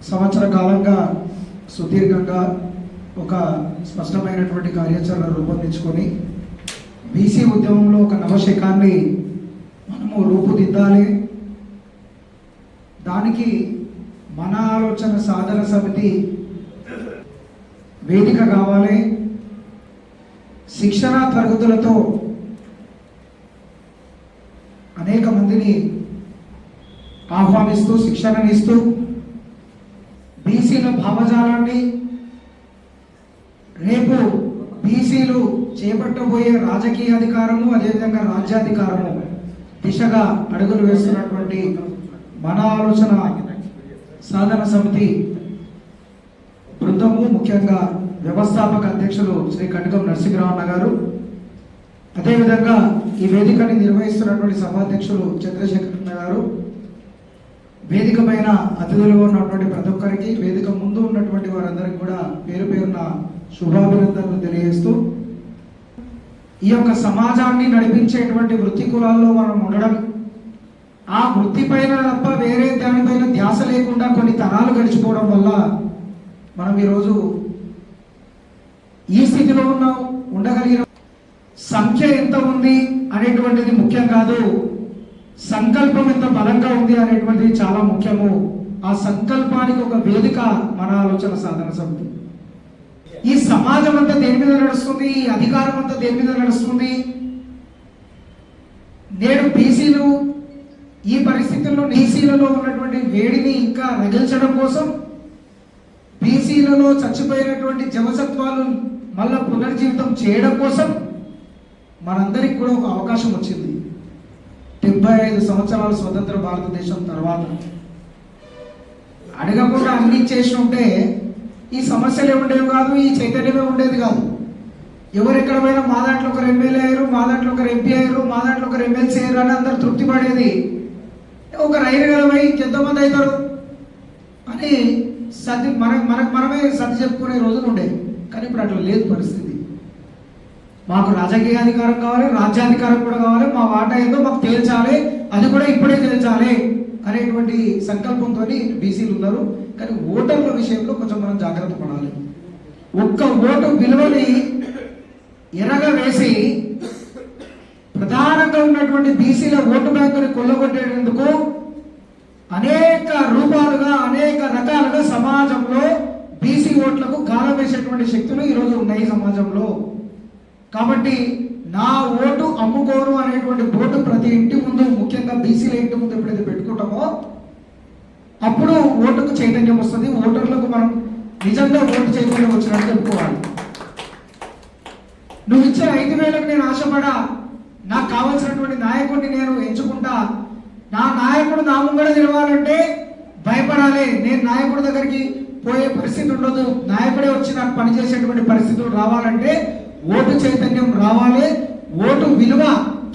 సంవత్సర కాలంగా సుదీర్ఘంగా ఒక స్పష్టమైనటువంటి కార్యాచరణ రూపొందించుకొని బీసీ ఉద్యమంలో ఒక నవశకాన్ని మనము రూపుదిద్దాలి. దానికి మన ఆలోచన సాధన సమితి వేదిక కావాలి. శిక్షణ తరగతులతో అనేక మందిని ఆహ్వానిస్తూ శిక్షణనిస్తూ బీసీల భావజాలాన్ని రేపు బీసీలు చేపట్టబోయే రాజకీయ అధికారము అదేవిధంగా రాజ్యాధికారము దిశగా అడుగులు వేస్తున్నటువంటి మన ఆలోచన సాధన సమితి బృందము, ముఖ్యంగా వ్యవస్థాపక అధ్యక్షులు శ్రీ కటకం నరసింహరావు గారు, అదేవిధంగా ఈ వేదికని నిర్వహిస్తున్నటువంటి సభాధ్యక్షులు చంద్రశేఖర్ గారు, వేదిక పైన అతిథులుగా ఉన్నటువంటి ప్రతి ఒక్కరికి, వేదిక ముందు ఉన్నటువంటి వారందరికీ కూడా పేరు పేరున శుభాభినందనలు తెలియజేస్తూ, ఈ యొక్క సమాజాన్ని నడిపించేటువంటి వృత్తి కులాల్లో మనం ఉండడం, ఆ వృత్తి పైన తప్ప వేరే దానిపైన ధ్యాస లేకుండా కొన్ని తరాలు గడిచిపోవడం వల్ల మనం ఈరోజు ఈ స్థితిలో ఉన్నాం, ఉండగలిగిన. సంఖ్య ఎంత ఉంది అనేటువంటిది ముఖ్యం కాదు, సంకల్పం ఎంత బలంగా ఉంది అనేటువంటిది చాలా ముఖ్యము. ఆ సంకల్పానికి ఒక వేదిక మన ఆలోచన సాధన సమితి. ఈ సమాజం అంతా దేని మీద నడుస్తుంది, ఈ అధికారం అంతా దేని మీద నడుస్తుంది. నేడు బీసీలు ఈ పరిస్థితుల్లో బీసీలలో ఉన్నటువంటి వేడిని ఇంకా రగిల్చడం కోసం, బీసీలలో చచ్చిపోయినటువంటి జవసత్వాలు మళ్ళా పునర్జీవితం చేయడం కోసం మనందరికి కూడా ఒక అవకాశం వచ్చింది. 75 సంవత్సరాల స్వతంత్ర భారతదేశం తర్వాత అడగకుండా అన్ని చేసి ఉంటే ఈ సమస్యలే ఉండేవి కాదు, ఈ చైతన్యమే ఉండేది కాదు. ఎవరెక్కడ పోయినా మా దాంట్లో ఒకరు ఎమ్మెల్యే అయ్యారు, మా దాంట్లో ఒకరు ఎంపీ అయ్యారు, మా దాంట్లో ఒకరు ఎమ్మెల్సీ అయ్యారు అని అందరు తృప్తి పడేది. ఒక రైలు కదా పోయి ఇంకెంతోమంది అవుతారు అని సర్ది మనమే సర్ది చెప్పుకునే రోజులు ఉండేవి. కానీ ఇప్పుడు అట్లా లేదు పరిస్థితి. మాకు రాజకీయ అధికారం కావాలి, రాజ్యాధికారం కూడా కావాలి, మా వాటా ఏందో మాకు తేల్చాలి, అది కూడా ఇప్పుడే తేల్చాలి అనేటువంటి సంకల్పంతో బీసీలు ఉన్నారు. కానీ ఓటర్ల విషయంలో కొంచెం మనం జాగ్రత్త పడాలి. ఒక్క ఓటు విలువని ఎరగా వేసి ప్రధానంగా ఉన్నటువంటి బీసీల ఓటు బ్యాంకుని కొల్లగొట్టేందుకు అనేక రూపాలుగా అనేక రకాలుగా సమాజంలో బీసీ ఓట్లకు గాలం వేసేటువంటి శక్తులు ఈరోజు ఉన్నాయి సమాజంలో. కాబట్టి నా ఓటు అమ్ముకోను అనేటువంటి బోర్డు ప్రతి ఇంటి ముందు, ముఖ్యంగా బీసీల ఇంటి ముందు ఎప్పుడైతే పెట్టుకుంటామో అప్పుడు ఓటుకు చైతన్యం వస్తుంది. ఓటర్లకు మనం నిజంగా ఓటు చైతన్యం వచ్చినట్టు చెప్పుకోవాలి. నువ్వు ఇచ్చే 5,000కు నేను ఆశపడా, నాకు కావాల్సినటువంటి నాయకుడిని నేను ఎంచుకుంటా, నా నాయకుడు నా ముంగడ నిలవాలంటే భయపడాలి. నేను నాయకుడి దగ్గరికి పోయే పరిస్థితి ఉండదు. నాయకుడే వచ్చి నాకు పనిచేసేటువంటి పరిస్థితులు రావాలంటే ఓటు చైతన్యం రావాలి. ఓటు విలువ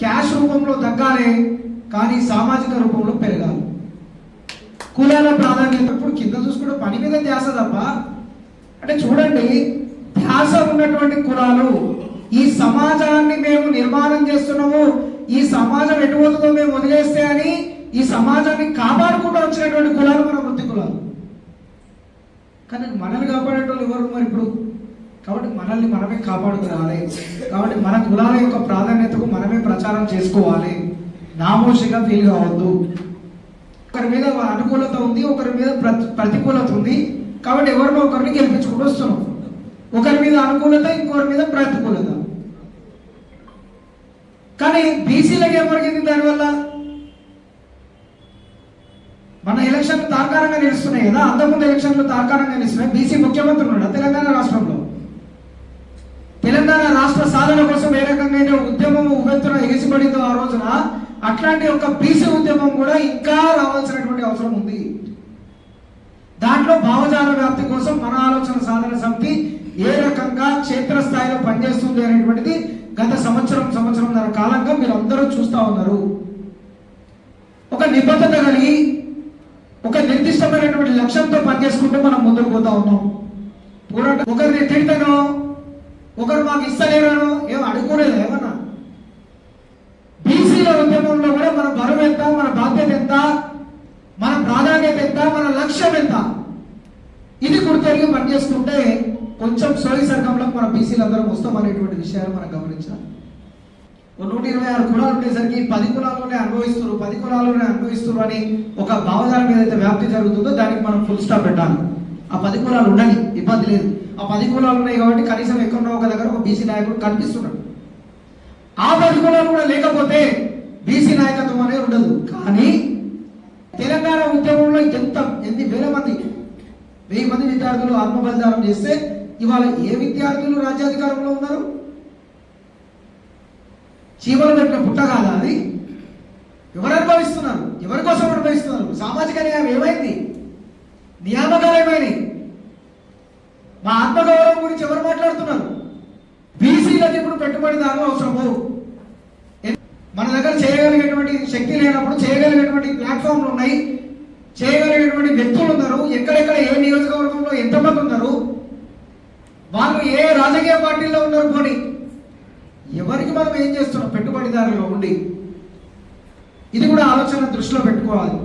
క్యాష్ రూపంలో తగ్గాలి, కానీ సామాజిక రూపంలో పెరగాలి. కులాల ప్రాధాన్యత ఇప్పుడు కింద చూసుకుంటే పని మీద ధ్యాస తప్ప, అంటే చూడండి, ధ్యాస ఉన్నటువంటి కులాలు, ఈ సమాజాన్ని మేము నిర్మాణం చేస్తున్నాము, ఈ సమాజం ఎటుపోతుందో మేము వదిలేస్తే అని ఈ సమాజాన్ని కాపాడుకుంటూ వచ్చినటువంటి కులాలు మన వృత్తి కులాలు. కానీ మనల్ని కాపాడేటోళ్ళు ఎవరు మరి ఇప్పుడు? కాబట్టి మనల్ని మనమే కాపాడుకోవాలి. కాబట్టి మన కులాల యొక్క ప్రాధాన్యతకు మనమే ప్రచారం చేసుకోవాలి. నామోషిగా ఫీల్ కావద్దు. ఒకరి మీద అనుకూలత ఉంది, ఒకరి మీద ప్రతికూలత ఉంది. కాబట్టి ఎవరినో ఒకరిని గెలిపించుకుంటూ వస్తున్నాం. ఒకరి మీద అనుకూలత, ఇంకొకరి మీద ప్రతికూలత. కానీ బీసీలకు ఏమరిగింది దానివల్ల? మన ఎలక్షన్లు తార్కారంగా నిలుస్తున్నాయి కదా, అంతకుముందు ఎలక్షన్లు తార్కారంగా నిలుస్తున్నాయి. బీసీ ముఖ్యమంత్రి ఉన్నాడు తెలంగాణ రాష్ట్రంలో. తెలంగాణ రాష్ట్ర సాధన కోసం ఏ రకంగా ఉద్యమం ఉవ్వెత్తున ఎగిసిపడిందో ఆ రోజున, అట్లాంటి ఒక బీసీ ఉద్యమం కూడా ఇంకా రావాల్సినటువంటి అవసరం ఉంది. దాంట్లో భావజాల వ్యాప్తి కోసం మన ఆలోచన సాధన సమితి ఏ రకంగా క్షేత్రస్థాయిలో పనిచేస్తుంది అనేటువంటిది గత సంవత్సరంన్నర కాలంగా మీరు అందరూ చూస్తూ ఉన్నారు. ఒక నిబద్ధత కలిగి ఒక నిర్దిష్టమైనటువంటి లక్ష్యంతో పనిచేసుకుంటూ మనం ముందుకు పోతా ఉన్నాం. పోరాటం ఒకరిని తింటానో, ఒకరు మాకు ఇస్తలేరనో ఏం అడుగుకోలేదు. ఏమన్నా బీసీల ఉద్యమంలో కూడా మన బరువు ఎంత, మన బాధ్యత ఎంత, మన ప్రాధాన్యత ఎంత, మన లక్ష్యం ఎంత, తిరిగి పనిచేస్తుంటే కొంచెం సోయి సర్గంలో మన బీసీలు అందరం వస్తాం అనేటువంటి విషయాలు మనం గమనించాలి. 126 కులాలు ఉండేసరికి 10 కులాల్లోనే అనుభవిస్తున్నారు, 10 కులాల్లోనే అనుభవిస్తున్నారు అని ఒక భావజాలం ఏదైతే వ్యాప్తి జరుగుతుందో దానికి మనం ఫుల్ స్టాప్ పెట్టాలి. ఆ 10 కులాలు ఉండని ఇబ్బంది లేదు. ఆ 10 కులాలు ఉన్నాయి కాబట్టి కనీసం ఎక్కడో ఒక దగ్గర ఒక బీసీ నాయకుడు కనిపిస్తున్నాడు. ఆ 10 కులాలు కూడా లేకపోతే బీసీ నాయకత్వం అనేది ఉండదు. కానీ తెలంగాణ ఉద్యమంలో ఎన్ని వేల మంది 1000 మంది విద్యార్థులు ఆత్మబలిదానం చేస్తే ఇవాళ ఏ విద్యార్థులు రాజ్యాధికారంలో ఉన్నారు? చీమలు పెట్టిన పుట్ట కాదా అది? ఎవరు అనుభవిస్తున్నారు? ఎవరి కోసం అనుభవిస్తున్నారు? సామాజిక న్యాయం ఏమైంది? నియామకాలు ఏమైనాయి? మా ఆత్మగౌరవం గురించి ఎవరు మాట్లాడుతున్నారు? బీసీలకు ఇప్పుడు పెట్టుబడిదారులు అవసరము. మన దగ్గర చేయగలిగేటువంటి శక్తి లేనప్పుడు చేయగలిగేటువంటి ప్లాట్ఫామ్లు ఉన్నాయి, చేయగలిగేటువంటి వ్యక్తులు ఉన్నారు. ఎక్కడెక్కడ ఏ నియోజకవర్గంలో ఎంతమంది ఉన్నారు, వాళ్ళు ఏ రాజకీయ పార్టీల్లో ఉన్నారు, పోనీ ఎవరికి మనం ఏం చేస్తున్నాం పెట్టుబడిదారులుగా ఉండి? ఇది కూడా ఆలోచన దృష్టిలో పెట్టుకోవాలి.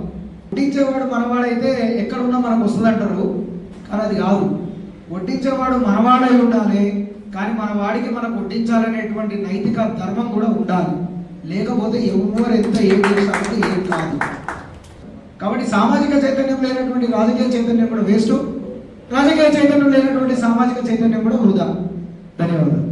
వడ్డించేవాడు మనవాడైతే ఎక్కడున్నా మనకు వస్తుంది అంటారు, కానీ అది కాదు. వడ్డించేవాడు మనవాడై ఉండాలి, కానీ మన వాడికి మనకు వడ్డించాలనేటువంటి నైతిక ధర్మం కూడా ఉండాలి. లేకపోతే ఎవరు ఎంత ఏం చేస్తారంటే ఏం కాదు. కాబట్టి సామాజిక చైతన్యం లేనటువంటి రాజకీయ చైతన్యం కూడా వేస్ట్, రాజకీయ చైతన్యం లేనటువంటి సామాజిక చైతన్యం కూడా వృధా. ధన్యవాదాలు.